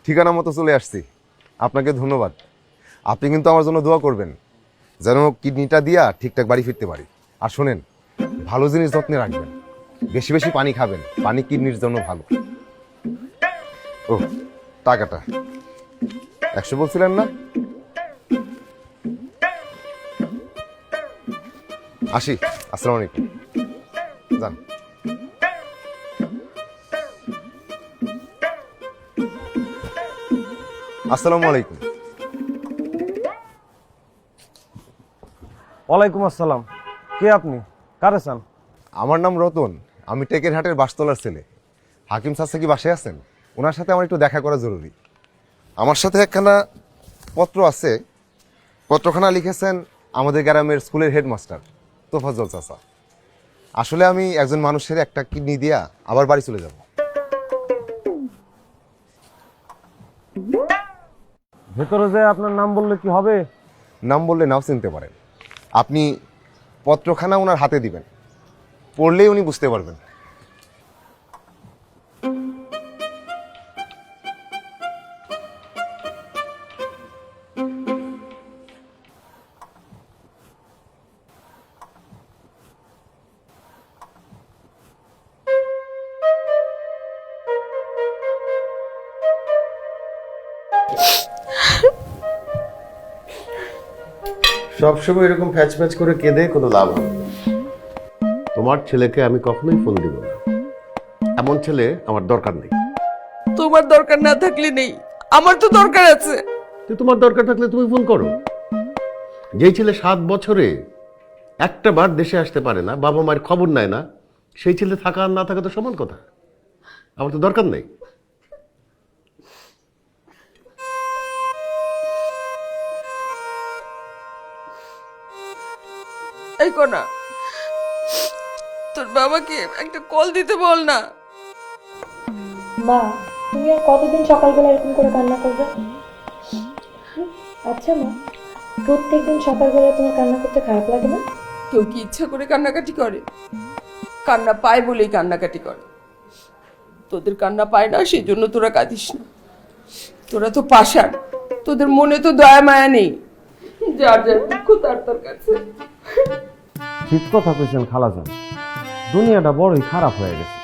ঠিকানা মতো চলে আসছি। আপনাকে ধন্যবাদ। আপনি কিন্তু আমার জন্য দোয়া করবেন যেন কিডনিটা দিয়া ঠিকঠাক বাড়ি ফিরতে পারি। আর শোনেন, ভালো জিনিস যত্নে রাখবেন, বেশি বেশি পানি খাবেন, পানি কিডনির জন্য ভালো। ও টাকাটা 100 বলছিলেন না? আসি, আসসালামু আলাইকুম। যান। আসসালামু আলাইকুম। ওয়ালাইকুম আসসালাম। কে আপনি? কারে চান? আমার নাম রতন, আমি টেকের হাটের বাসতলার ছেলে। হাকিম চাচা কি বাসায় আছেন? ওনার সাথে আমার একটু দেখা করা জরুরি। আমার সাথে একখানা পত্র আছে। পত্রখানা লিখেছেন আমাদের গ্রামের স্কুলের হেডমাস্টার তোফাজ্জল চাচা। আসলে আমি একজন মানুষের একটা কিডনি দিয়া আবার বাড়ি চলে যাব। ভেতরে যে আপনার নাম বললে কি হবে? নাম বললে নাও চিনতে পারেন। আপনি পত্রখানা ওনার হাতে দিবেন, পড়লেই উনি বুঝতে পারবেন। সবসময় এরকম ফ্যাচ ফ্যাচ করে কেঁদে কোনো লাভ হবে না। তোমার ছেলেকে আমি কখনোই ফোন দিব না। এমন ছেলে আমার দরকার নেই। তোমার দরকার না থাকলে নেই, আমার তো দরকার আছে। তো তোমার দরকার থাকলে তুমি ফোন করো। যেই ছেলে 7 বছরে একটা বার দেশে আসতে পারে না, বাবা মায়ের খবর নেয় না, সেই ছেলে থাকা আর না থাকা তো সমান কথা। আমার তো দরকার নেই। এই কোনা, তোর বাবাকে একটা কল দিতে বল না। মা, তুমি আর কতদিন সকালবেলা এরকম করে কান্না করবে? আচ্ছা মা, প্রত্যেকদিন সকালবেলা তোমার কান্না করতে খারাপ লাগে না? কেউ কি ইচ্ছা করে কান্নাকাটি করে? কান্না পায় বলেই কান্নাকাটি করে। তোদের কান্না পায় না, সেই জন্য তোরা কাঁদিস না। তোরা তো পাষাণ, তোদের মনে তো দয়া মায়া নেই। যার যার দুঃখ তার তার কাছে। ঠিক কথা কইছেন খালাজান। দুনিয়াটা বড়ই খারাপ হয়ে গেছে,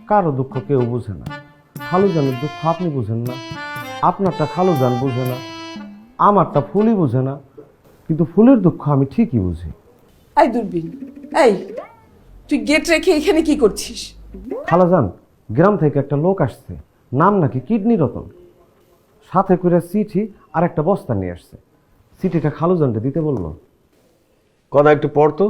কারো দুঃখ কেউ বুঝে না। খালুজানের দুঃখ আপনি বুঝেন না, আপনারটা খালুজান বুঝে না, আমারটা ফুলই বুঝে না, কিন্তু ফুলের দুঃখ আমি ঠিকই বুঝি। এই দূরবীন, এই তুই গেট রেখে এখানে কি করছিস? খালাজান, গ্রাম থেকে একটা লোক আসছে, নাম নাকি কিডনি রতন। সাথে করে চিঠি আর একটা বস্তা নিয়ে আসছে। চিঠিটা খালুজানকে দিতে বললো। কথা একটু পড়তো।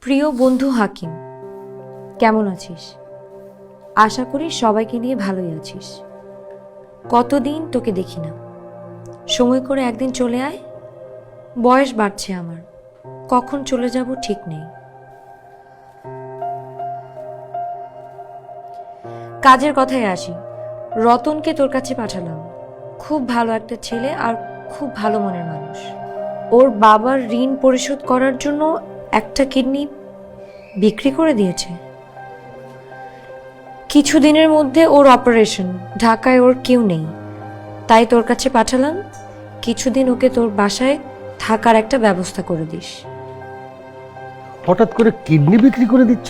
প্রিয় বন্ধু হাকিম, কেমন আছিস? আশা করি সবাইকে নিয়ে ভালোই আছিস। কতদিন তোকে দেখি না, সময় করে একদিন চলে আয়। বয়স বাড়ছে আমার, কখন চলে যাব ঠিক নেই। কাজের কথায় আসি, রতনকে তোর কাছে পাঠালাম। খুব ভালো একটা ছেলে আর খুব ভালো মনের মানুষ। ওর বাবার ঋণ পরিশোধ করার জন্য একটা কিডনি বিক্রি করে দিয়েছে। কিছুদিনের মধ্যে ওর অপারেশন, ঢাকায় ওর কেউ নেই, তাই তোর কাছে পাঠালাম। কিছুদিন ওকে তোর বাসায় থাকার একটা ব্যবস্থা করে দিস। হঠাৎ করে কিডনি বিক্রি করে দিচ্ছ?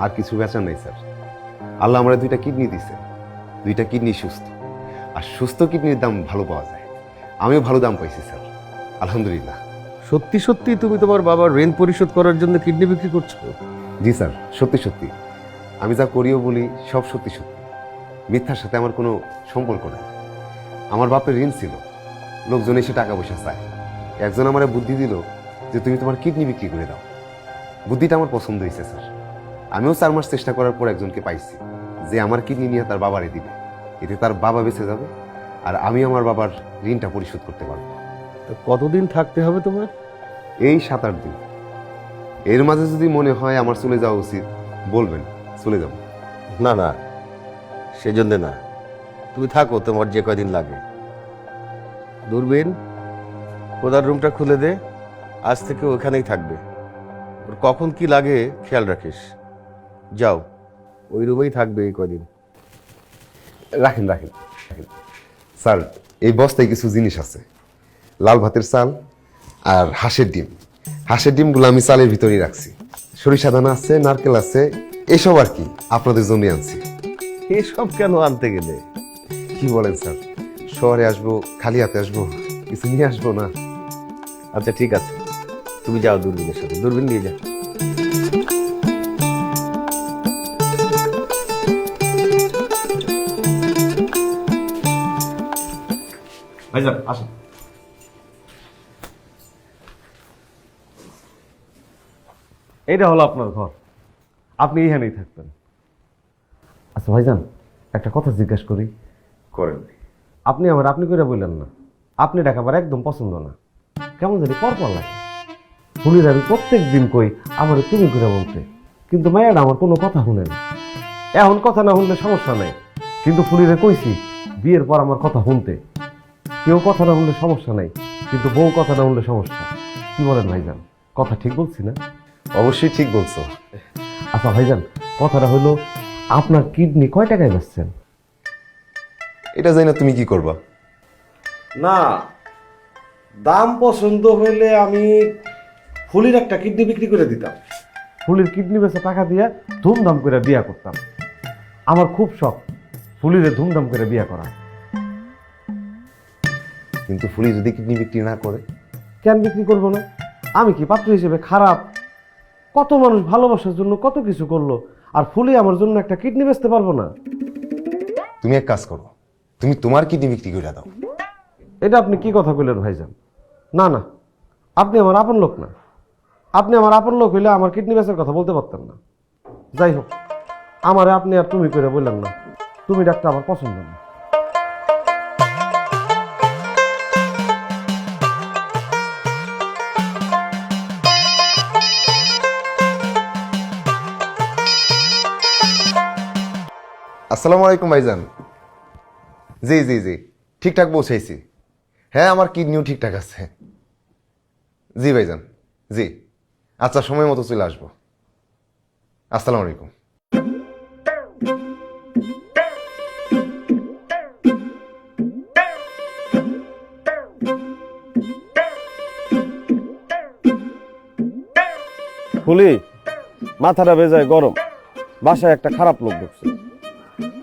আর কিছু বেচার নেই স্যার। আল্লাহ আমার 2টা কিডনি দিছে, 2টা কিডনি সুস্থ। আর সুস্থ কিডনির দাম ভালো পাওয়া যায়। আমিও ভালো দাম পাইছি স্যার, আলহামদুলিল্লাহ। সত্যি সত্যি তুমি তোমার বাবার ঋণ পরিশোধ করার জন্য কিডনি বিক্রি করছো? জি স্যার, সত্যি সত্যি। আমি যা করিও বলি সব সত্যি সত্যি, মিথ্যার সাথে আমার কোনো সম্পর্ক নেই। আমার বাপের ঋণ ছিল, লোকজন এসে টাকা পয়সা চায়। একজন আমার বুদ্ধি দিল যে তুমি তোমার কিডনি বিক্রি করে দাও। বুদ্ধিটা আমার পছন্দ হয়েছে স্যার। আমিও 4 মাস চেষ্টা করার পর একজনকে পাইছি যে আমার কিডনি নিয়ে তার বাবারে দিবে। এতে তার বাবা বেঁচে যাবে আর আমি আমার বাবার ঋণটা পরিশোধ করতে পারবো। তো কতদিন থাকতে হবে তোমার? এই 7-8 দিন। এর মাঝে যদি মনে হয় আমার চলে যাওয়া উচিত বলবেন, চলে যাব। না না, সেজন্য না, তুমি থাকো তোমার যে কয়দিন লাগে। দূরবীন, খোদার রুমটা খুলে দে। আজ থেকে ওখানেই থাকবে। ওর কখন কি লাগে খেয়াল রাখিস। যাও, ওই রুমেই থাকবে এই কদিন। রাখেন রাখেন রাখেন স্যার, এই বস্তায় কিছু জিনিস আছে, লাল ভাতের চাল আর হাঁসের ডিম। হাঁসের ডিমগুলো আমি চালের ভিতরেই রাখছি। সরিষা দানা আছে, নারকেল আছে, এসব আর কি আপনাদের জন্য আনছি। এসব কেন আনতে গেলে? কি বলেন স্যার, শহরে আসবো খালি হাতে আসবো, কিছু নিয়ে আসবো না? আচ্ছা ঠিক আছে, তুমি যাও দূরবীনের সাথে, দূরবীন নিয়ে যাও। ভাইজান আসেন। এইটা হলো আপনার ঘর, আপনি এইখানেই থাকবেন। আচ্ছা ভাইজান, একটা কথা জিজ্ঞেস করি। করেন। আপনি আপনি করে বললেন না, আপনি ডাকা আমার একদম পছন্দ না, কেমন জানি পরপর লাগে। ফুলির আমি প্রত্যেক দিন কই আমার তুমি করে বলতে, কিন্তু মায়েরা আমার কোনো কথা শুনে না। এখন কথা না শুনলে সমস্যা নেই, কিন্তু ফুলিরে কইছি বিয়ের পর আমার কথা শুনতে। কেউ কথা না শুনলে সমস্যা নেই, কিন্তু বউ কথা না শুনলে সমস্যা। কি বলেন ভাইজান, কথা ঠিক বলছি না? অবশ্যই ঠিক বলছো। আচ্ছা ভাইজান, কথাটা হলো আপনার কিডনি কয় টাকায় বেচছেন? এটা জানি না তুমি কি করবা। না, দাম পছন্দ হইলে আমি ফুলির একটা কিডনি বিক্রি করে দিতাম। ফুলির কিডনি বেচে টাকা দিয়ে ধুমধাম করে বিয়া করতাম। আমার খুব শখ ফুলিরে ধুমধাম করে বিয়া করা। কিন্তু ফুলি যদি কিডনি বিক্রি না করে? কেন বিক্রি করবো না? আমি কি পাত্র হিসেবে খারাপ? কত মানুষ ভালোবাসার জন্য কত কিছু করলো, আর ফুলি আমার জন্য একটা কিডনি বেচতে পারবো না? তুমি এক কাজ করো, তুমি তোমার কিডনি বিক্রি করে দাও। এটা আপনি কি কথা কইলেন ভাইজান? না না, আপনি আমার আপন লোক না। আপনি আমার আপন লোক হইলে আমার কিডনি বেচার কথা বলতে পারতেন না। যাই হোক, আমারে আপনি আর তুমি করে বললেন না, তুমি ডাক্তার আমার পছন্দ না। আসসালামু আলাইকুম ভাইজান। জি জি জি, ঠিকঠাক পৌঁছাইছি। হ্যাঁ, আমার কিডনিও ঠিকঠাক আছে। জি ভাইজান, জি আচ্ছা, সময় মতো চলে আসবো। আসসালামু আলাইকুম। ফুলি, মাথাটা বেজায় গরম, বাসায় একটা খারাপ লোক ঢুকছে।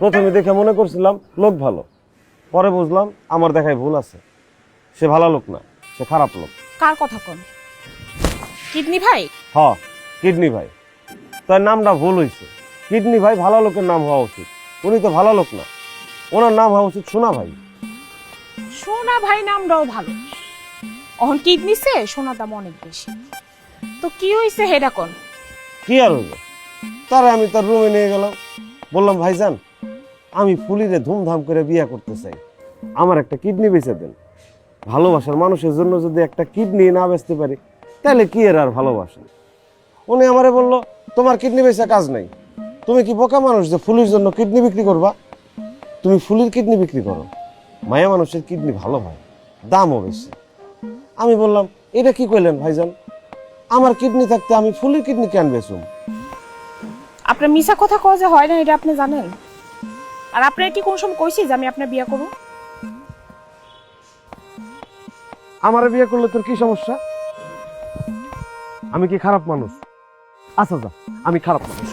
প্রথমে দেখে মনে করছিলাম লোক ভালো, পরে বুঝলাম আমার দেখায় ভুল আছে। সে ভালো লোক না, সে খারাপ লোক। কার কথা কোন? কিডনি ভাই? হ, কিডনি ভাই। তার নামটা ভুল হয়েছে। কিডনি ভাই ভালো লোকের নাম হওয়া উচিত। উনি তো ভালো লোক না, ওনার নাম হওয়া উচিত সোনা ভাই। সোনা ভাই নামটাও ভালো, অহন কিডনি সে সোনার দাম অনেক বেশি। তো কি হয়েছে হেডা কোন? কি আর হইব? তারা আমি তার রুমে নিয়ে গেলাম, বললাম ভাইজান আমি ফুলিরে ধুমধাম করে বিয়ে করতে চাই, আমার একটা কিডনি বেচে দেন। ভালোবাসার মানুষের জন্য যদি একটা কিডনি না বেচতে পারি তাহলে কি এর আর ভালোবাসা? উনি আমারে বললো তোমার কিডনি বেচা কাজ নাই, তুমি কি বোকা মানুষ যে ফুলির জন্য কিডনি বিক্রি করবা? তুমি ফুলির কিডনি বিক্রি করো, মায়া মানুষের কিডনি ভালো হয়, দামও বেশি। আমি বললাম এটা কি কইলেন ভাইজান, আমার কিডনি থাকতে আমি ফুলির কিডনি কেন বেচুম? আপনার মিছা কথা কওয়া যে হয় না, এটা আপনি জানেন? আর আপনার কি কোন সময় কইছি যে আমি আপনার বিয়ে করব? আমারে বিয়ে করলে তোর কি সমস্যা? আমি কি খারাপ মানুষ? আচ্ছা যা, আমি খারাপ মানুষ।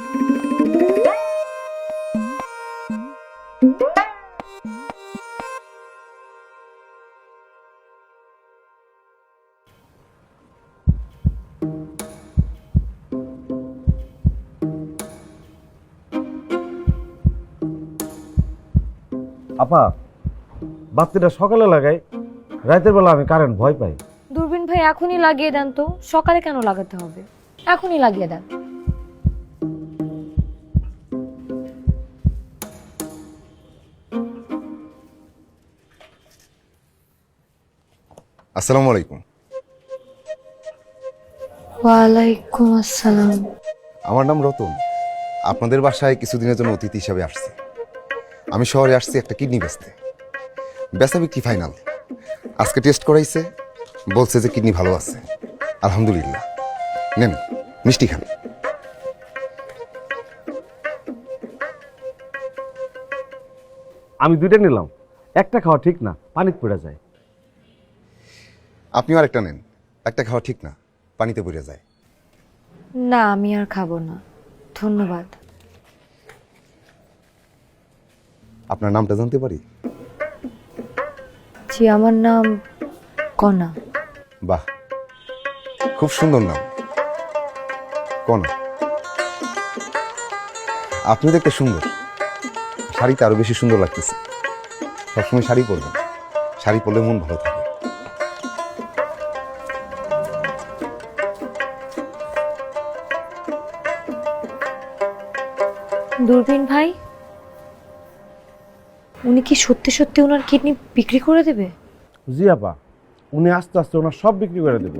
আপা, বাতিটা সকালে লাগাই, রাতের বেলা আমি কারেন্ট ভয় পাই। দূরবীন ভাই এখনই লাগিয়ে দেন তো, সকালে কেন লাগাতে হবে? এখনই লাগিয়ে দেন। আসসালামু আলাইকুম। ওয়ালাইকুম আসসালাম। আমার নাম রতন, আপনাদের বাসায় কিছুদিনের জন্য অতিথি হিসাবে আসছি। আমি শহরে আসছি একটা কিডনি বেচতে। বেচা বিক্রি ফাইনাল। আজকে টেস্ট করাইছে, বলছে যে কিডনি ভালো আছে। আলহামদুলিল্লাহ। নেন মিষ্টি খান। আমি দুইটা নিলাম, একটা খাওয়া ঠিক না, পানিতে পড়ে যায়। আপনিও আরেকটা নেন, একটা খাওয়া ঠিক না, পানিতে পড়ে যায়। না, আমি আর খাবো না, ধন্যবাদ। আপনার নামটা জানতে পারি? জি, আমার নাম কণা। বাহ, খুব সুন্দর নাম, কণা। আপনি দেখতে সুন্দর, শাড়িতে আরো বেশি সুন্দর লাগতেছে। সবসময় শাড়ি পরবেন, শাড়ি পরলে মন ভালো থাকে। দূরবীন ভাই, উনি কি সত্যি সত্যি ওনার কিডনি বিক্রি করে দেবে? জি আপা, উনি আস্তে আস্তে ওনার সব বিক্রি করে দেব,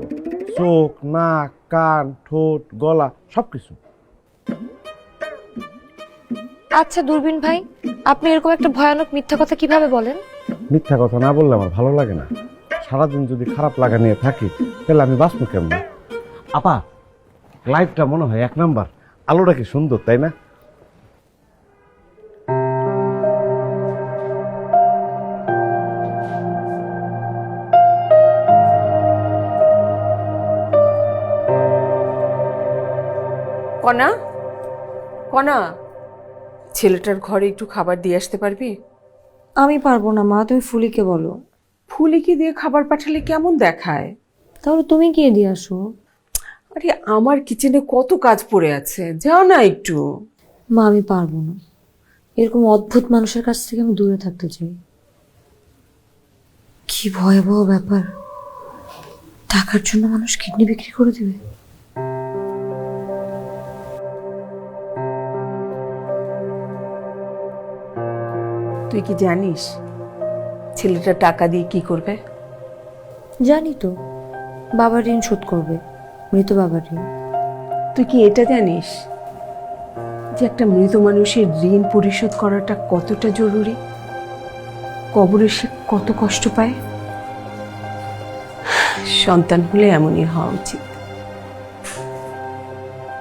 চোখ, নাক, কান, ঠোঁট, গলা, সব কিছু। আচ্ছা দূরবীন ভাই, আপনি এরকম একটা ভয়ানক মিথ্যা কথা কিভাবে বলেন? মিথ্যা কথা না বললে আমার ভালো লাগে না। সারাদিন যদি খারাপ লাগা নিয়ে থাকি তাহলে আমি বাঁচবো কেমন? আপা, লাইফটা মনে হয় এক নাম্বার, আলোটা কি সুন্দর, তাই না? কণা, কণা, ছেলেটার ঘরে একটু খাবার দিয়ে আসতে পারবি? আমি পারবো না মা, তুমি ফুলিকে বলো। ফুলিকে দিয়ে খাবার পাঠালে কেমন দেখায়? তাহলে তুমি গিয়ে দিয়ে আসো। আরে আমার কিচেনে কত কাজ পড়ে আছে, যাও না একটু। মা, আমি পারবো না, এরকম অদ্ভুত মানুষের কাছ থেকে আমি দূরে থাকতে চাই। কি ভয়াবহ ব্যাপার, টাকার জন্য মানুষ কিডনি বিক্রি করে দেবে। তুই কি জানিস ছেলেটা টাকা দিয়ে কি করবে? জানি তো, বাবার ঋণ শোধ করবে, মৃত বাবার ঋণ। তুই কি এটা জানিস যে একটা মৃত মানুষের ঋণ পরিশোধ করাটা কতটা জরুরি? কবরে সে কত কষ্ট পায়। সন্তান হলে এমনই হওয়া উচিত।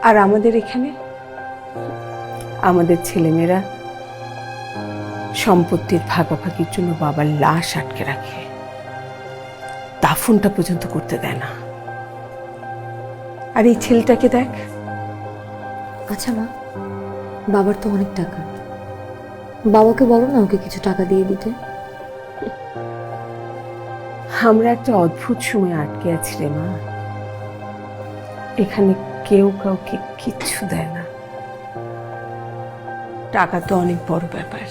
আর আমাদের এখানে আমাদের ছেলেমেয়েরা সম্পত্তির ভাগাভাগির জন্য বাবার লাশ আটকে রাখে, দাফনটা পর্যন্ত করতে দেয় না। আর এই ছেলেটাকে দেখ। আচ্ছা মা, বাবার তো অনেক টাকা, বাবাকে বলো না ওকে কিছু টাকা দিয়ে দিতে। আমরা একটা অদ্ভুত সময় আটকে আছি রে মা। এখানে কেউ কাউকে কিচ্ছু দেয় না। টাকা তো অনেক বড় ব্যাপার।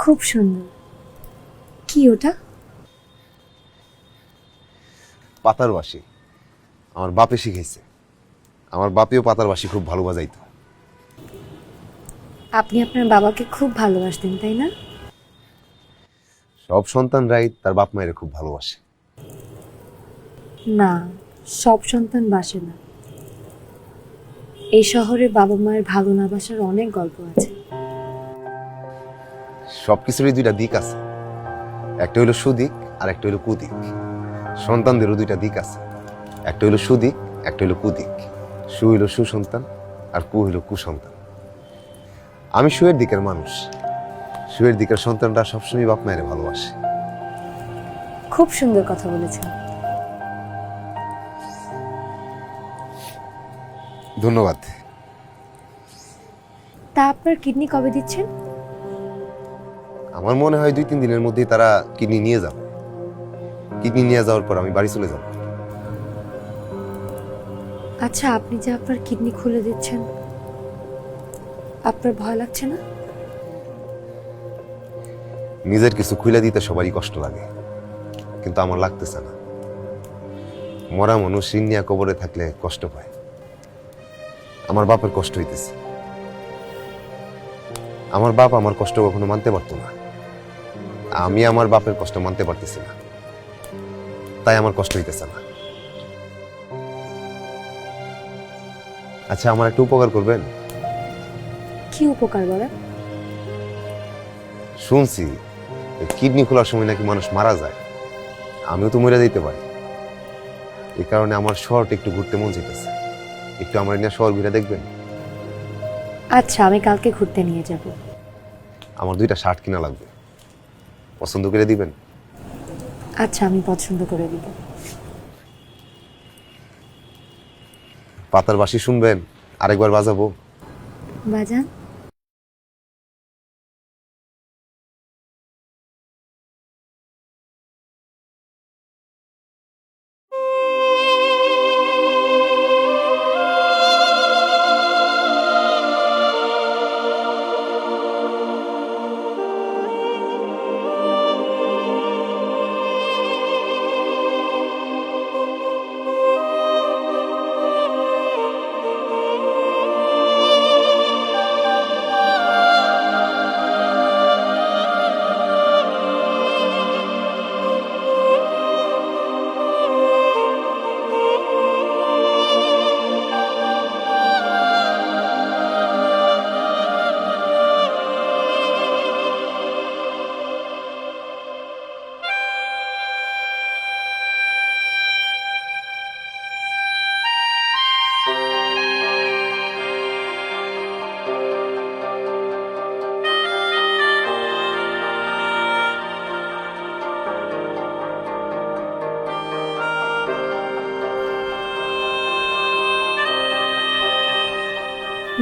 খুব সুন্দর। কি ওটা? পাতার বাঁশি, আমার বাপে শিখেছে। আমার বাপেও পাতার বাঁশি খুব ভালো বাজাইতো। আপনি আপনার বাবাকে খুব ভালোবাসতেন তাই না? সব সন্তানরাই তার বাপ মায়ের খুব ভালোবাসে। না, সব সন্তান বাসে না। এই শহরে বাবা মায়ের ভালো না বাসার অনেক গল্প আছে। সবকিছুরই দুইটা দিক আছে, একটা হইলো সুদিক আর একটা হইলো কুদিক। সন্তানদেরও দুইটা দিক আছে, একটা হইলো সুদিক, একটা হইলো কুদিক। সু হইলো সুসন্তান আর কু হইলো কুসন্তান। আমি সুয়ের দিকের মানুষ। সুয়ের দিকের সন্তানরা সবসময় বাপ মায়ের ভালোবাসে। খুব সুন্দর কথা বলেছেন। ধন্যবাদ। তা আপনার কিডনি কবে দিচ্ছেন? আমার মনে হয় 2-3 দিনের মধ্যেই তারা কিডনি নিয়ে যাবে। কিডনি নিয়ে যাওয়ার পর আমি বাড়ি চলে যাব। আচ্ছা, আপনি যে আপনার কিডনি খুলে দিচ্ছেন, আপনার ভয় লাগছে না? নিজের কিছু খুলে দিতে সবারই কষ্ট লাগে, কিন্তু আমার লাগতেছে না। মরা মানুষ ঋণ নিয়ে কবরে থাকলে কষ্ট পায়। আমার বাপের কষ্ট হইতেছে। আমার বাপ আমার কষ্ট কখনো মানতে পারতো না, আমি আমার বাপের কষ্ট মানতে পারতেছি না, তাই আমার কষ্ট হইতেছে না। আচ্ছা, আমার একটা উপকার করবেন? কি উপকার বলেন? শুনছি কিডনি খোলার সময় নাকি মানুষ মারা যায়। আমিও তো মরে যেতে পারি। এই কারণে আমার শহরটা একটু ঘুরতে মন চাইতেছে। একটু আমার নিয়ে শহর ঘুরে দেখবেন? আচ্ছা, আমি কালকে ঘুরতে নিয়ে যাব। আমার 2টা শার্ট কিনা লাগবে, পছন্দ করে দিবেন? আচ্ছা, আমি পছন্দ করে দিব। পাতার বাঁশি শুনবেন? আরেকবার বাজাবো? বাজান।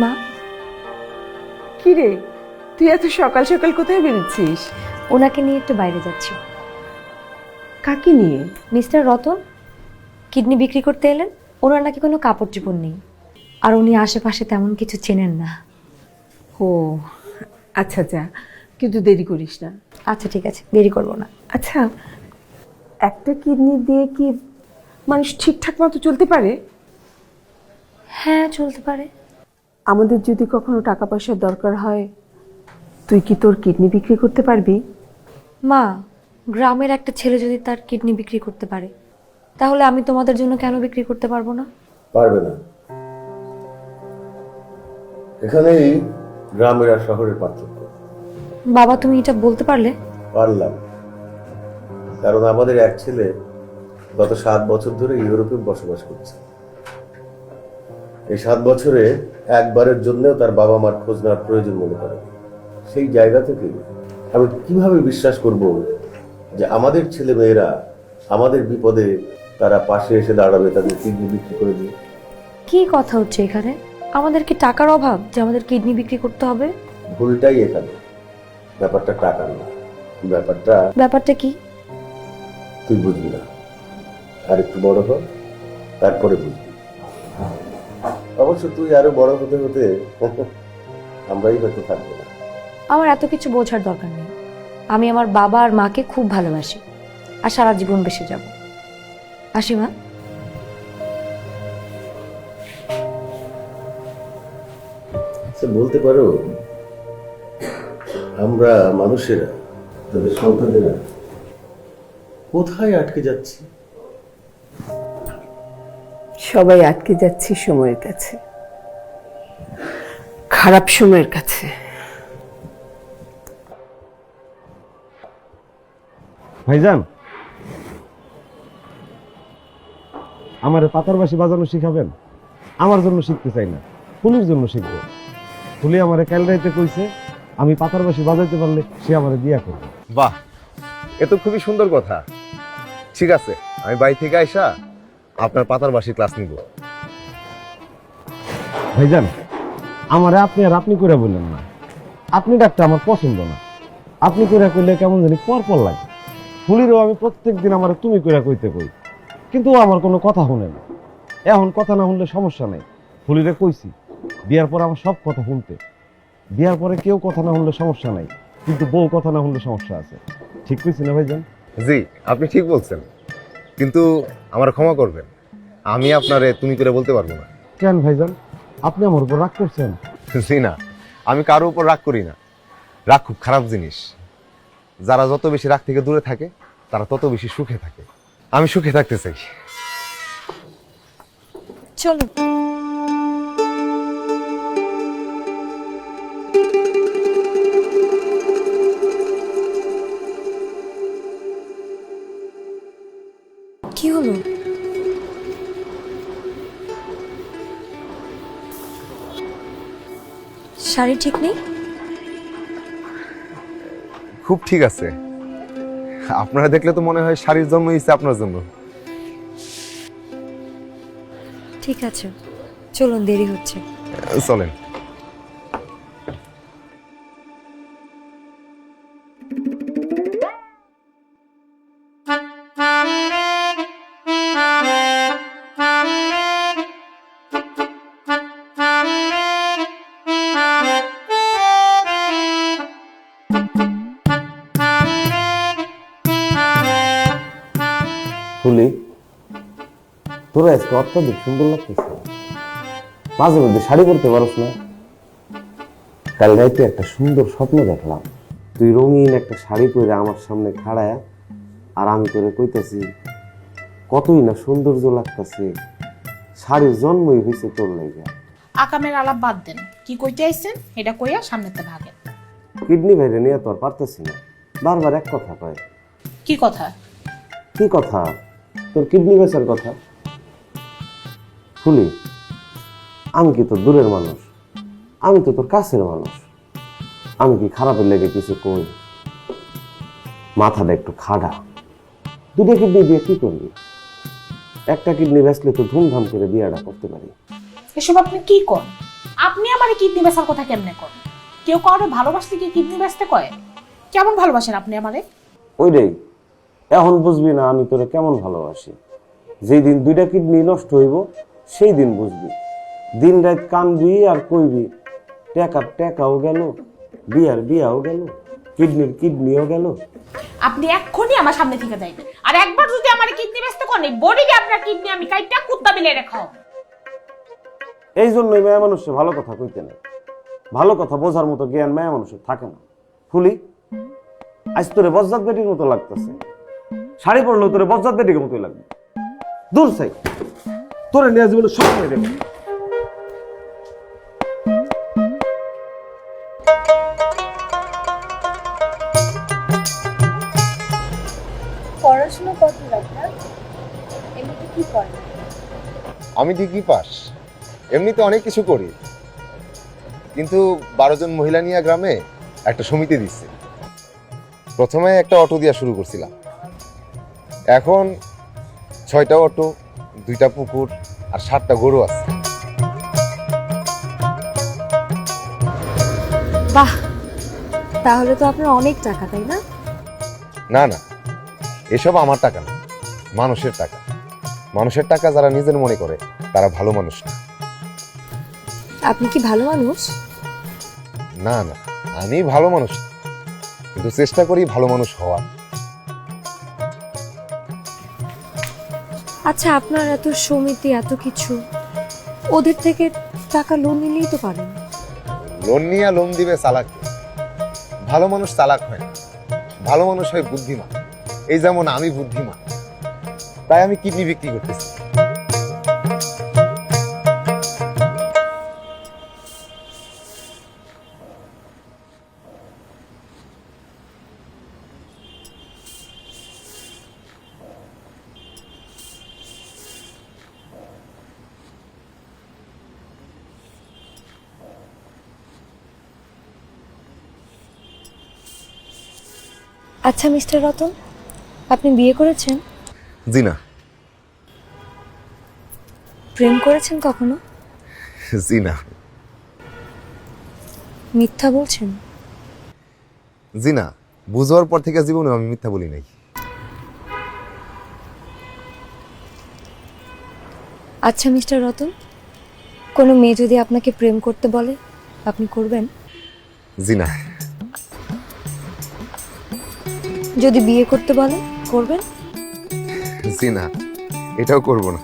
মা, কি রে, তুই এত সকাল সকাল কোথায় বেরোচ্ছিস? ওনাকে নিয়ে একটু বাইরে যাচ্ছি। কাকে নিয়ে? মিস্টার রতন কিডনি বিক্রি করতে এলেন। ওনার নাকি কোনো কাপড় চোপড় নেই, আর উনি আশেপাশে তেমন কিছু চেনেন না। ও আচ্ছা, যা, কিন্তু দেরি করিস না। আচ্ছা ঠিক আছে, দেরি করব না। আচ্ছা, একটা কিডনি দিয়ে কি মানুষ ঠিকঠাক মতো চলতে পারে? হ্যাঁ, চলতে পারে। আমাদের যদি কখনো টাকা পয়সার দরকার হয়, তুই কি তোর কিডনি বিক্রি করতে পারবি? মা, গ্রামের একটা ছেলে যদি তার কিডনি বিক্রি করতে পারে, তাহলে আমি তোমাদের জন্য কেন বিক্রি করতে পারবো না? পারবে না। এখানেই গ্রামের আর শহরের পার্থক্য। বাবা, তুমি এটা বলতে পারলে? পারলাম, কারণ আমাদের এক ছেলে গত 7 বছর ধরে ইউরোপে বসবাস করছে। এই 7 বছরে একবারের জন্যও তার বাবা মার খোঁজ নেওয়ার প্রয়োজন মনে করে। সেই জায়গা থেকে আমি কিভাবে বিশ্বাস করব যে আমাদের ছেলে মেয়েরা আমাদের বিপদে তারা পাশে এসে দাঁড়াবে, তাদের কিডনি বিক্রি করে দিয়ে? কি কথা হচ্ছে এখানে? আমাদের কি টাকার অভাব যে আমাদের কিডনি বিক্রি করতে হবে? ভুলটাই এখানে। ব্যাপারটা টাকার না, ব্যাপারটা কি? তুই বুঝবি না, আর একটু বড় হ, তারপরে বুঝবি। অবশ্য তুই আরো বড় হতে হতে আমরাই হয়তো থাকবো না। আমার এত কিছু বোঝার দরকার নেই। আমি আমার বাবা আর মাকে খুব ভালোবাসি, আর সারা জীবন বেঁচে যাব। আসি মা। আচ্ছা, বলতে পারো আমরা মানুষেরা, তাদের সন্তানেরা কোথায় আটকে যাচ্ছি? সবাই আটকে যাচ্ছি সময়ের কাছে, খারাপ সময়ের কাছে। ভাইজান, আমারে পাতার বাঁশি বাজানো শিখাবেন? আমার জন্য শিখতে চাই না, ফুলির জন্য শিখবো। ফুলি আমারে কাল রাইতে কইছে আমি পাতার বাঁশি বাজাইতে পারলে সে আমারে বিয়া করবে। বাহ, এ তো খুবই সুন্দর কথা। ঠিক আছে, আমি বাড়ি থেকে আইসা আপনার পাতার বাসি ক্লাস নিব। ভাইজান, আমারে আপনি আর আপনি করে বললেন না। আপনি ডাকটা আমার পছন্দ না। আপনি করে কইলে কেমন জানি পর লাগে। ফুলিরও আমি প্রত্যেকদিন আমার তুমি করে কইতে কই, কিন্তু ও আমার কোনো কথা শুনে না। এখন কথা না শুনলে সমস্যা নেই, ফুলিরে কইছি বিয়ার পরে আমার সব কথা শুনতে। বিয়ার পরে কেউ কথা না শুনলে সমস্যা নাই, কিন্তু বউ কথা না শুনলে সমস্যা আছে। ঠিক কইছি না ভাইজান? জি, আপনি ঠিক বলছেন, কিন্তু আমার ক্ষমা করবেন, আমি আপনারে তুমি করে বলতে পারবো না। কেন ভাইজান, আপনি আমার উপর রাগ করছেন? জি না, আমি কারো উপর রাগ করি না। রাগ খুব খারাপ জিনিস। যারা যত বেশি রাগ থেকে দূরে থাকে তারা তত বেশি সুখে থাকে। আমি সুখে থাকতে চাই। চলো। কি হলো? শাড়ি ঠিক নেই? খুব ঠিক আছে। আপনারা দেখলে তো মনে হয় শাড়ির জন্ম হয়েছে আপনার জন্য। ঠিক আছে, চলুন, দেরি হচ্ছে। চলেন। ফুলি, তোরা আজকে অত্যাধিক সুন্দর লাগতেছে। মাঝে মধ্যে শাড়ি পরতে পারস না? কাল রাইতে একটা সুন্দর স্বপ্ন দেখলাম, তুই রঙিন একটা শাড়ি পরে আমার সামনে খাড়ায়, আর আমি তোরে কইতাছি কতই না সৌন্দর্য লাগতেছে। শাড়ির জন্মই হয়েছে তোর লাইগা। আকামের আলাপ বাদ দেন, কি কইতে আইছেন এটা কইয়া সামনেতে ভাগেন। কিডনি ভাইরে নিয়ে তো আর পারতেছি না, বারবার এক কথা কয়। কি কথা? কি কথা? তোর কিডনি বেচার কথা। ফুলি, আমি কি তোর দূরের মানুষ? আমি তো তোর কাছের মানুষ। আমি কি খারাপের লেগে কিছু কই? মাথাটা একটু খাড়া। দুটো কিডনি দিয়ে কি করবি? একটা কিডনি বেচলে তো ধুমধাম করে বিয়াটা করতে পারি। এসব আপনি কি করেন? আপনি আমারে কিডনি বেচার কথা কেমনে করেন? কেউ কাউরে ভালোবাসতে কি কিডনি বেচতে কয়? কেমন ভালোবাসেন আপনি আমারে? ওই রে, এখন বুঝবি না আমি তোরে কেমন ভালোবাসি। যেই দিন দুইটা কিডনি নষ্ট হইব সেই দিন বুঝবি। দিন রাত কানবি আর কইবি টাকার টাকাও গেল, বিয়ার বিয়াও গেল, কিডনির কিডনিও গেল। আপনি এক্ষুনি আমার সামনে থেকে যাইবেন, আর একবার যদি আমার কিডনি বেচতে কোন বডি দিয়ে আপনার কিডনি আমি কাইটা কুত্তা বিলে রাখাও। এই জন্যই মেয়ে মানুষের ভালো কথা কইতে নেই। ভালো কথা বোঝার মতো জ্ঞান মেয়ে মানুষের থাকে না। ফুলি, আজ তোরে বজ্জাত বেটির মতো লাগতেছে। শাড়ি পরলেও তোরে বজ্জাত বেটির মতোই লাগবে। দূর চাই, তোরে নিয়ে জীবনে সব মেয়ে দেবে। পড়াশোনা কত আপনার? এমনিতে কি করেন? আমি ডিগ্রি পাস, এমনিতে অনেক কিছু করি, কিন্তু 12 জন মহিলা নিয়ে গ্রামে একটা সমিতি দিচ্ছে। প্রথমে একটা অটো দিয়া শুরু করছিলাম, এখন 6টা অটো, 2টা পুকুর আর 7টা গরু আছে। বাহ, তাহলে তো আপনার অনেক টাকা, তাই না? না না, এসব আমার টাকা না, মানুষের টাকা। মানুষের টাকা যারা নিজের মনে করে তারা ভালো মানুষ না। আপনি কি ভালো মানুষ? না না, আমি ভালো মানুষ না, কিন্তু চেষ্টা করি ভালো মানুষ হওয়ার। আচ্ছা, আপনার এত সমিতি, এত কিছু, ওদের থেকে টাকা লোন নিলেই তো পারেন। লোন নিয়ে লোন দিবে চালাকি। ভালো মানুষ চালাক হয় না, ভালো মানুষ হয় বুদ্ধিমান। এই যেমন আমি বুদ্ধিমান, তাই আমি কিডনি বিক্রি করতেছি। আচ্ছা মিস্টার রতন, আপনি বিয়ে করেছেন? জি না। প্রেম করেছেন কখনো? জি না। মিথ্যা বলছেন? জি না, বুঝার পর থেকে জীবনে আমি মিথ্যা বলি নাই। আচ্ছা মিস্টার রতন, কোনো মেয়ে যদি আপনাকে প্রেম করতে বলে, আপনি করবেন? জি না। যদি বিয়ে করতে বলে, করবেন? জি না, এটাও করব না।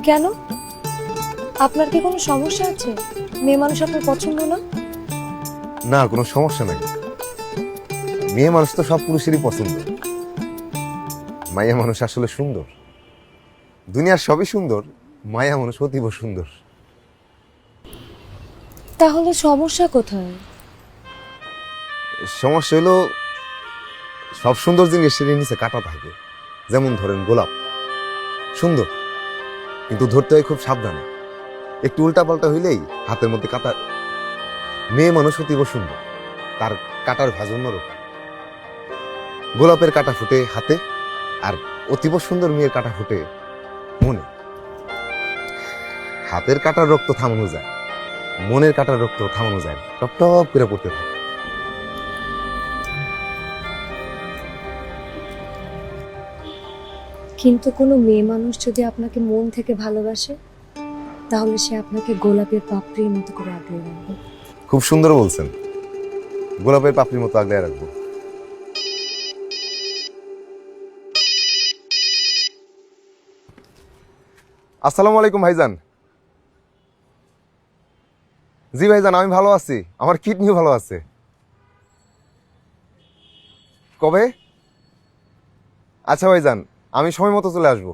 কেন? আপনার কি কোনো সমস্যা আছে? মেয়ে মানুষ আপনার পছন্দ না? না, কোনো সমস্যা নাই। মেয়ে মানুষ তো সব পুরুষেরই পছন্দ। মায়া মানুষ আসলে সুন্দর। দুনিয়ার সবই সুন্দর, মায়া মানুষ অতীব সুন্দর। তাহলে সমস্যা কোথায়? সমস্যা হলো সব সুন্দর জিনিসের নিচে কাটা থাকে। যেমন ধরেন গোলাপ সুন্দর, কিন্তু ধরতে হয় খুব সাবধানে। একটু উল্টাপাল্টা হইলেই হাতের মধ্যে কাটা। মেয়ে মানুষ অতীব সুন্দর, তার কাটার ভাঁজ অন্যরকম। গোলাপের কাটা ফুটে হাতে, আর অতীব সুন্দর মেয়ের কাটা ফুটে মনে। হাতের কাটার রক্ত থামানো যায়, মনের কাটার রক্ত থামানো যায় না। টপ টপ করে পড়তে থাকে। কিন্তু কোনো মেয়ে মানুষ যদি আপনাকে মন থেকে ভালোবাসে, তাহলে সে আপনাকে গোলাপের পাপড়ির মতো করে আগলে রাখবে। খুব সুন্দর বলছেন, গোলাপের পাপড়ির মতো আগলে রাখবো। আসসালামু আলাইকুম ভাইজান। জি ভাইজান, আমি ভালো আছি, আমার কিডনিও ভালো আছে। কবে? আচ্ছা ভাইজান, আমি সময় মতো চলে আসবো।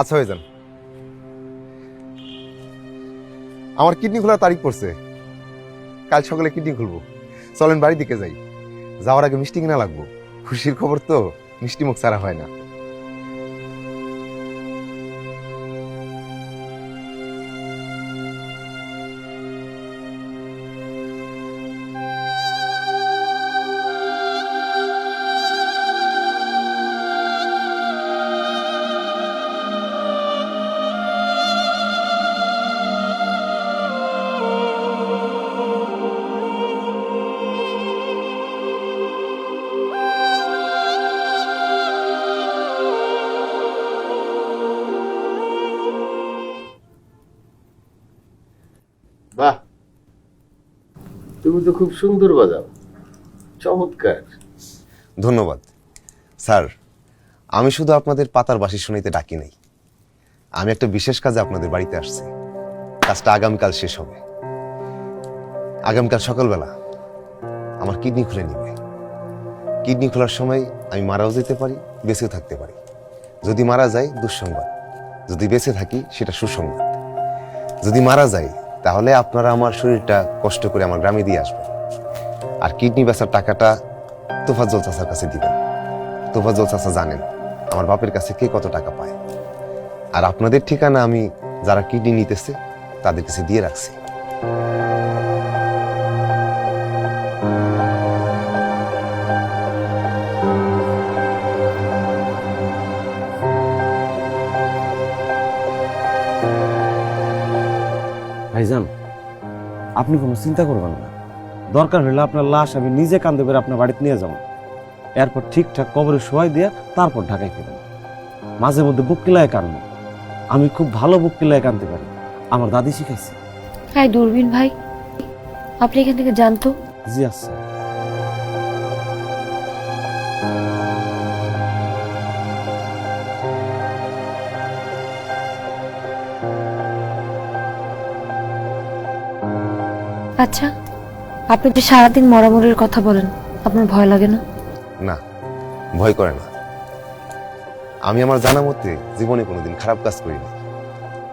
আচ্ছা ভাইজান। আমার কিডনি খোলার তারিখ পড়ছে, কাল সকালে কিডনি খুলবো। চলেন বাড়ির দিকে যাই। যাওয়ার আগে মিষ্টি কিনা লাগবো, খুশির খবর তো মিষ্টি মুখ ছাড়া হয় না। বাহ, তুমি তো খুব সুন্দর বাজাও, চমৎকার। ধন্যবাদ স্যার। আমি শুধু আপনাদের পাতার বাঁশি শুনাইতে ডাকি নাই, আমি একটা বিশেষ কাজে আপনাদের বাড়িতে আসছি। কাজটা আগামীকাল শেষ হবে। আগামীকাল সকালবেলা আমার কিডনি খুলে নিবে। কিডনি খোলার সময় আমি মারাও যেতে পারি, বেঁচেও থাকতে পারি। যদি মারা যায় দুঃসংবাদ, যদি বেঁচে থাকি সেটা সুসংবাদ। যদি মারা যায় তাহলে আপনারা আমার শরীরটা কষ্ট করে আমার গ্রামে দিয়ে আসবেন, আর কিডনি বেচার টাকাটা তোফাজ্জল চাচার কাছে দিবেন। তোফাজ্জল চাচা জানেন আমার বাপের কাছে কে কত টাকা পায়, আর আপনাদের ঠিকানা আমি যারা কিডনি নিতেছে তাদের কাছে দিয়ে রাখছি। ভাইজান, আপনি কোনো চিন্তা করবেন না। দরকার হলে আপনার লাশ আমি নিজে কান্দে করে আপনার বাড়িতে নিয়ে যাব। এরপর ঠিকঠাক কবরে শোয়াই দিয়ে তারপর ঢাকায় ফিরব। মাঝে মধ্যে বুক কিলায় কাঁদব, আমি খুব ভালো বুক কিলায় কাঁদতে পারি, আমার দাদি শিখাইছে। হ্যাঁ দূরবীন ভাই, আপনি এখান থেকে জানতো? জি আচ্ছা। আচ্ছা, আপনি যে সারাদিন মরামরির কথা বলেন, আপনার ভয় লাগে না? না, ভয় করে না। আমি আমার জানা মতে জীবনে কোনোদিন খারাপ কাজ করিনি,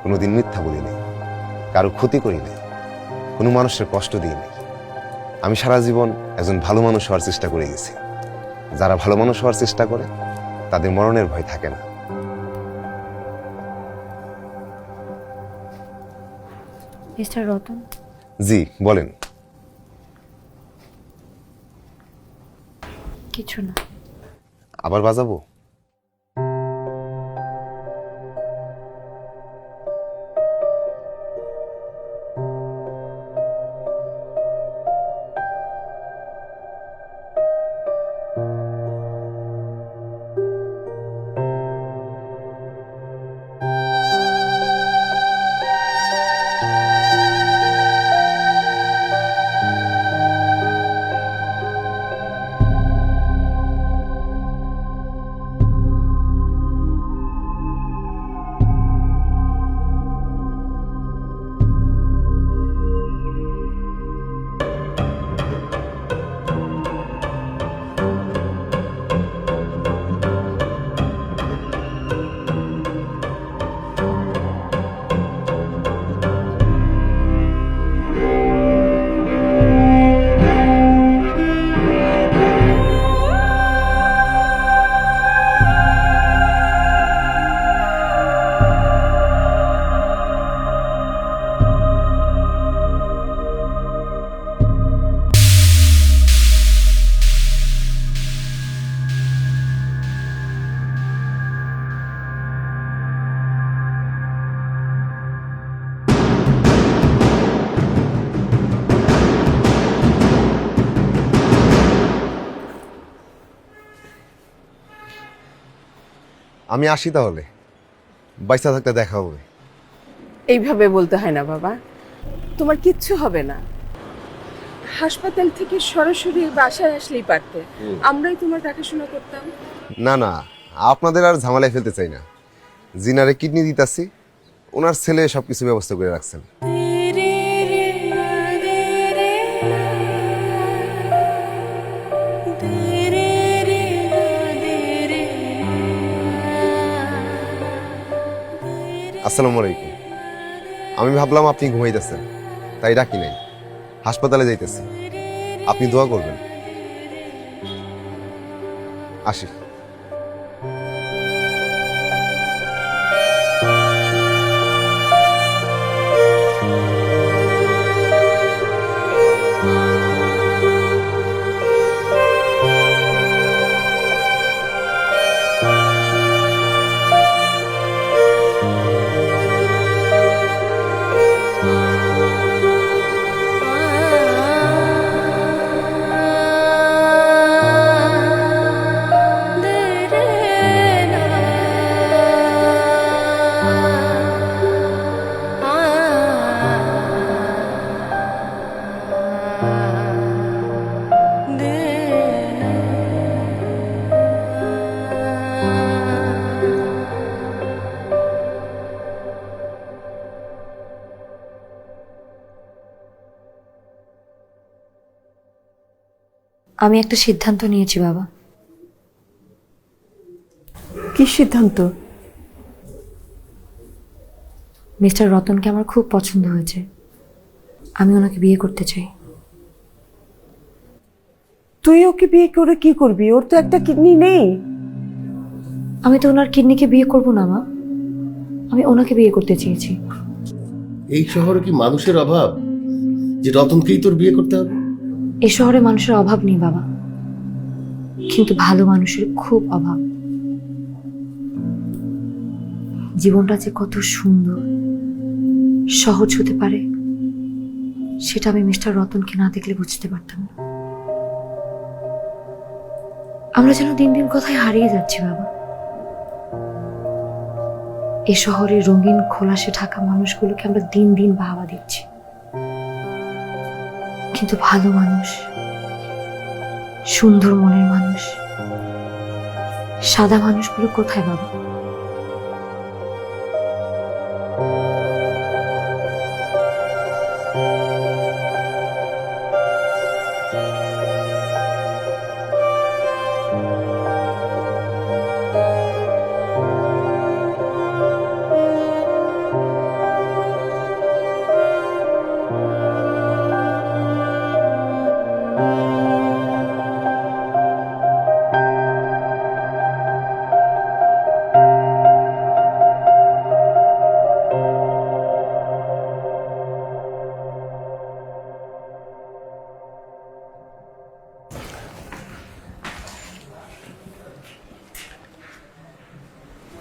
কোনোদিন মিথ্যা বলিনি, কারো ক্ষতি করিনি, কোনো মানুষের কষ্ট দিইনি। আমি সারা জীবন একজন ভালো মানুষ হওয়ার চেষ্টা করে গেছি। যারা ভালো মানুষ হওয়ার চেষ্টা করে তাদের মরণের ভয় থাকে না। মিস্টার রতন, জি বলেন। কিছু না। আবার বাজাবো? আমি আসি তাহলে, বাইসা থাকতে দেখা হবে। এইভাবে বলতে হয় না বাবা, তোমার কিচ্ছু হবে না। হাসপাতাল থেকে সরাসরি বাসায় আসলেই পারতে, আমরাই তোমার দেখাশোনা করতাম। না না, আপনাদের আর ঝামেলায় ফেলতে চাই না। জিনারে কিডনি দিতাছি, ওনার ছেলে সবকিছু ব্যবস্থা করে রাখছেন। আসসালামু আলাইকুম। আমি ভাবলাম আপনি ঘুমাইতেছেন, তাই ডাকি নাই। হাসপাতালে যাইতেছি, আপনি দোয়া করবেন। আসি। আমি একটা সিদ্ধান্ত নিয়েছি বাবা। কি সিদ্ধান্ত? মিস্টার রতনকে আমার খুব পছন্দ হয়েছে, আমি ওনাকে বিয়ে করতে চাই। তুই ওকে বিয়ে করে কি করবি? ওর তো একটা কিডনি নেই। আমি তো ওনার কিডনিকে বিয়ে করব না মা, আমি ওনাকে বিয়ে করতে চেয়েছি। এই শহরে কি মানুষের অভাব যে রতনকেই তোর বিয়ে করতে হবে? এই শহরে মানুষের অভাব নেই বাবা, কিন্তু ভালো মানুষের খুব অভাব। জীবনটা যে কত সুন্দর সহজ হতে পারে সেটা আমি মিস্টার রতনকে না দেখলে বুঝতে পারতাম না। আমরা যেন দিন দিন কোথায় হারিয়ে যাচ্ছি বাবা। এই শহরের রঙিন খোলাসে ঢাকা মানুষগুলোকে আমরা দিন দিন বাহবা দিচ্ছি, কিন্তু ভালো মানুষ, সুন্দর মনের মানুষ, সাদা মানুষগুলো কোথায় বাবা?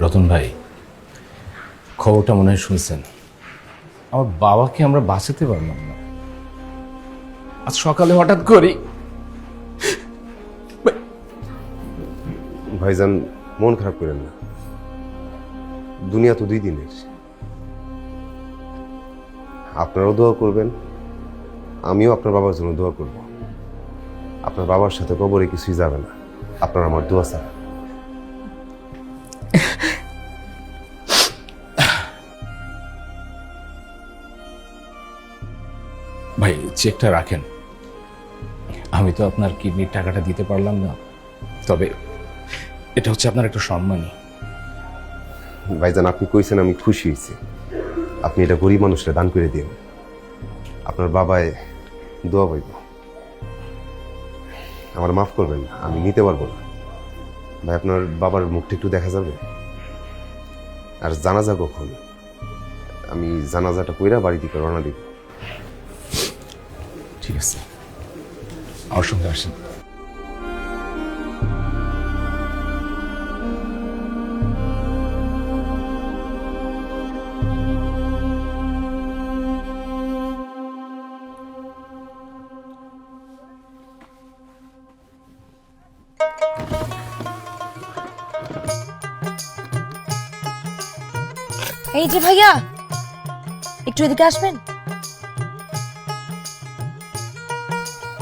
রতন ভাই, খবরটা মনে হয় শুনছেন। আমার বাবাকে আমরা বাঁচাতে পারলাম না। আজ সকালে হঠাৎ করি ভাইজান, মন খারাপ করেন না। দুনিয়া তো 2 দিনের। আপনারাও দোয়া করবেন, আমিও আপনার বাবার জন্য দোয়া করব। আপনার বাবার সাথে কবরে কিছুই যাবে না, আপনার আমার দোয়া ছাড়া। ভাই, চেকটা রাখেন। আমি তো আপনার কিডনির টাকাটা দিতে পারলাম না, তবে এটা হচ্ছে আপনার একটা সম্মানই। ভাইজান, আপনি কইছেন, আমি খুশি হয়েছি। আপনি এটা গরিব মানুষরা দান করে দিন, আপনার বাবায় দোয়া পাইব। আমার মাফ করবেন, আমি নিতে পারবো না। ভাই, আপনার বাবার মুখটা একটু দেখা যাবে? আর জানাজা কখন? আমি জানাজাটা কইরা বাড়ি দিকে রওনা দিব। ঠিক আছে, আমার সঙ্গে আসেন। এই যে ভাইয়া, একটু এদিকে আসবেন।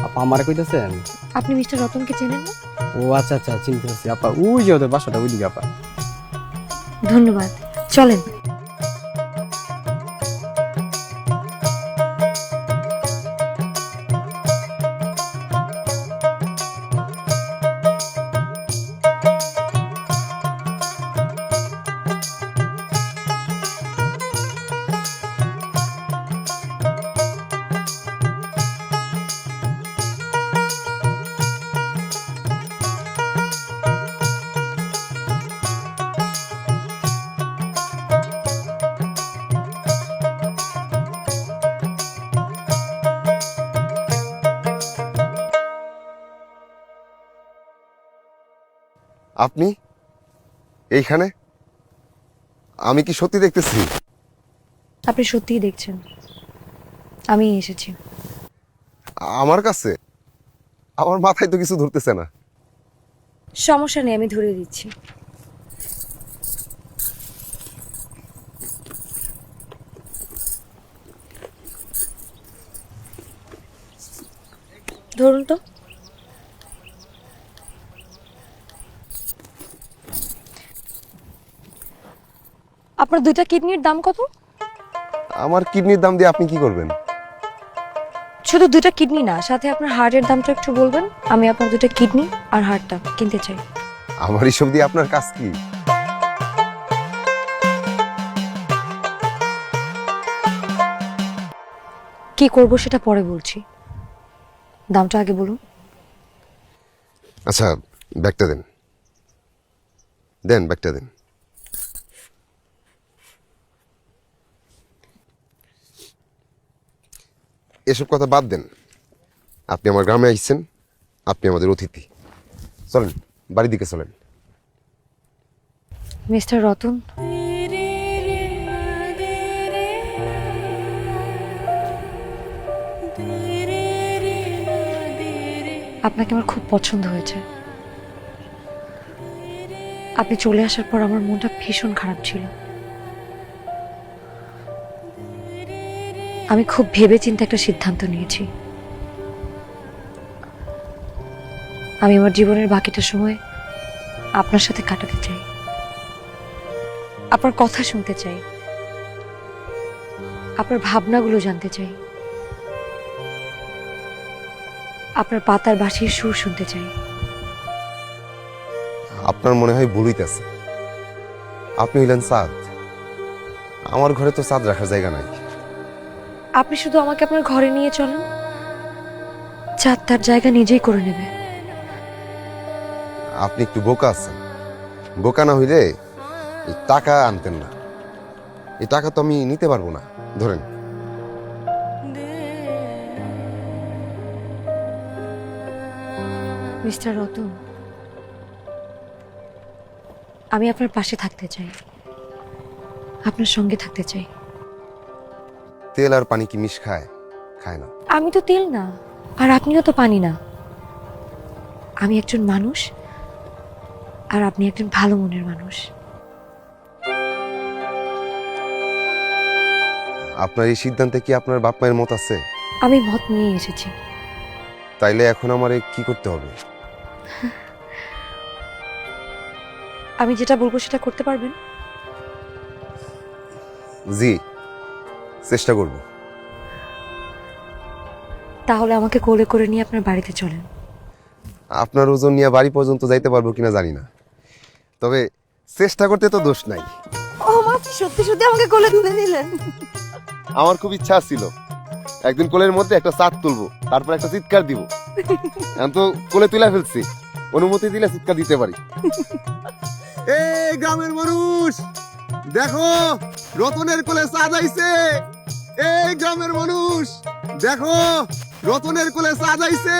আপা আমারে কইতেছেন? আপনি মিস্টার রতনকে চেনেন না? ও আচ্ছা আচ্ছা, চিনতে পারছি আপা। ওই যে ওদের বাসাটা ওইদিকে আপা। ধন্যবাদ, চলেন। আপনি এইখানে? আমি কি সত্যি দেখতেছি? আপনি সত্যিই দেখছেন, আমি এসেছি। আমার কাছে? আমার মাথায় তো কিছু ধরতেছে না। সমস্যা নেই, আমি ধরিয়ে দিচ্ছি। ধরুন তো। আপনার 2টা কিডনির দাম কত? আমার কিডনির দাম দিয়ে আপনি কি করবেন? শুধু 2টা কিডনি না, সাথে আপনার হার্টের দামটা একটু বলবেন। আমি আপনার 2টা কিডনি আর হার্টটা কিনতে চাই। আমার এসব দিয়ে আপনার কাজ কি? কি করব সেটা পরে বলছি, দামটা আগে বলুন। আচ্ছা, ব্যাগটা দেন, দেন ব্যাগটা দেন। এসব কথা বাদ দেন। আপনি আমার গ্রামে আসছেন, আপনি আমাদের অতিথি। চলেন, বাড়ির দিকে চলেন। মিস্টার রতন, আপনাকে আমার খুব পছন্দ হয়েছে। আপনি চলে আসার পর আমার মনটা ভীষণ খারাপ ছিল। আমি খুব ভেবেচিন্তে একটা সিদ্ধান্ত নিয়েছি। আমি আমার জীবনের বাকিটা সময় আপনার সাথে কাটাতে চাই, আপনার কথা শুনতে চাই, আপনার ভাবনাগুলো জানতে চাই, আপনার পাতার বাঁশির সুর শুনতে চাই। আপনার মনে হয় ভুল হইতেছে। আপনি হইলেন চাঁদ, আমার ঘরে তো চাঁদ রাখার জায়গা নাই। আপনি শুধু আমাকে আপনার ঘরে নিয়ে চলেন, চাঁদ তার জায়গা নিজেই করে নেবে। আপনি একটু বোকা আছেন। বোকা না হইলে এই টাকা আনতেন না। এই টাকা তো আমি নিতে পারবো না। ধরেন। মিস্টার রতন, আমি আপনার পাশে থাকতে চাই, আপনার সঙ্গে থাকতে চাই। তেল আর পানি কি মিশ খায়? খায় না। আমি তো তেল না, আর আপনিও তো পানি না। আমি একজন মানুষ, আর আপনি একজন ভালো মনের মানুষ। আপনার এই সিদ্ধান্তে কি আপনার বাপ মায়ের মত আছে? আমি মত নিয়ে এসেছি। তাইলে এখন আমারে কি করতে হবে? আমি যেটা বলবো সেটা করতে পারবেন? জি, চেষ্টা করব। তাহলে আমাকে কোলে করে নিয়ে আপনার বাড়িতে চলেন। আপনার ওজন নিয়ে বাড়ি পর্যন্ত যাইতে পারবো কিনা জানি না, তবে চেষ্টা করতে তো দোষ নাই। ও মা, সত্যি সত্যি আমাকে কোলে তুলে নিলেন। আমার খুব ইচ্ছা ছিল একদিন কোলের মধ্যে একটা চাঁদ তুলবো, তারপর একটা চিৎকার দিব। এখন তো কোলে তুলে ফেলছি, অনুমতি দিলে চিৎকার দিতে পারি। এই গ্রামের মানুষ দেখো, রতনের কোলে চাঁদ আইছে। এই গ্রামের মানুষ দেখো, রতনের কোলে চাঁদ আইছে।